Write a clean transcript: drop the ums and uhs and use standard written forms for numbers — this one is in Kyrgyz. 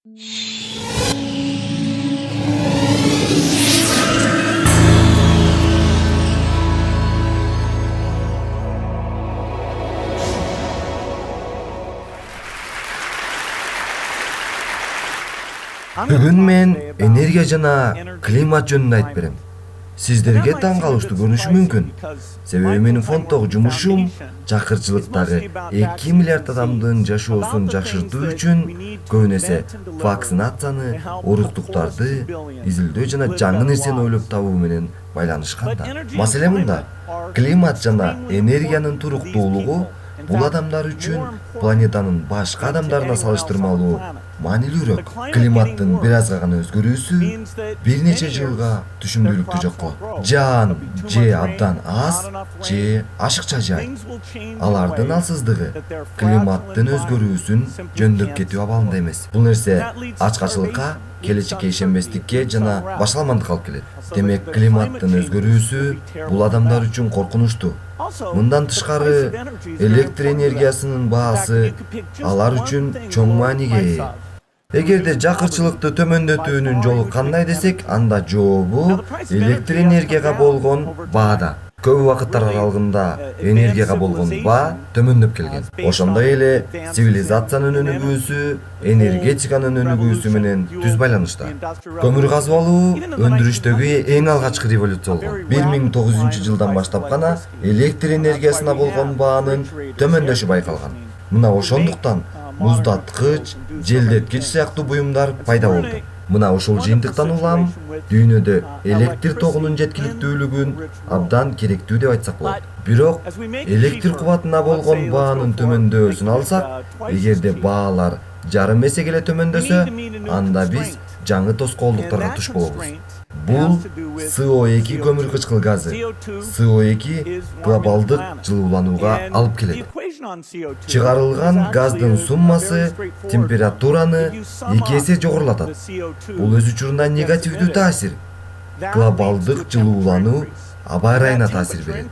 Бүгүн мен энергия жана климат жөнүндө айтып берем. Сиздерге таң калыштуу көрүнүшү мүмкүн. Себеби менин фонддогу жумушум чакырчылыктагы 2 миллиард адамдын жашоосун жакшыртуу үчүн көбүн эсе вакцинацияны, оруктуктарды изилдөө жана жаңы нерсени ойлоп табуу менен байланышкан да. Маселе мында. Климат жана энергиянын туруктуулугу бул адамдар үчүн планетанын башка адамдарына салыштырмалуу маанилүүрөөк. Климаттын бир азга гана өзгөрүүсү бир нече жылга түшүмдүүлүктү жок кылат. Жаан же абдан аз, же ашыкча жаайт. Алардын алсыздыгы климаттын өзгөрүүсүн жөндөп кетүү абалында эмес. Бул нерсе ачкачылыкка, келечекке ишенбестикке жана башаламандыкка алып келет. Демек, климаттын өзгөрүүсү бул адамдар үчүн коркунучтуу. Мындан тышкары, электр энергиясынын баасы алар үчүн чоң мааниге ээ. Эгерде жакырчылыкты төмөндөтүүнүн жолу кандай десек, анда жообу электр энергияга болгон баада. Көп убакыттар аралыгында энергияга болгон баа төмөндөп келген. Ошондой эле цивилизациянын өнүгүүсү энергетиканын өнүгүүсү менен түз байланышта. Көмүр казып алуу өндүрүштөгү эң алгачкы революция болгон. 1900-жылдан баштап гана электр энергиясына болгон баанын төмөндөшү байкалган. Мына ошондуктан муздаткыч, желдеткич сыяктуу буюмдар пайда болду. Мына ушул жыйынтыктан улам дүйнөдө электр тогунун жеткиликтүүлүгүн абдан керектүү деп айтсак болот. Бирок электр кубатына болгон баанын төмөндөсүн алсак, эгерде баалар жарым эсеге эле төмөндөсө, анда биз жаңы тоскоолдуктарга туш болобуз. Бул CO2 көмүр кычкыл газы. CO2 глобалдык жылууланууга алып келет. Чыгарылган газдын суммасы температураны 2 эсе жогорулатат. Бул өз учурунда негативдүү таасир. Глобалдык жылуулануу аба ырайына таасир берет.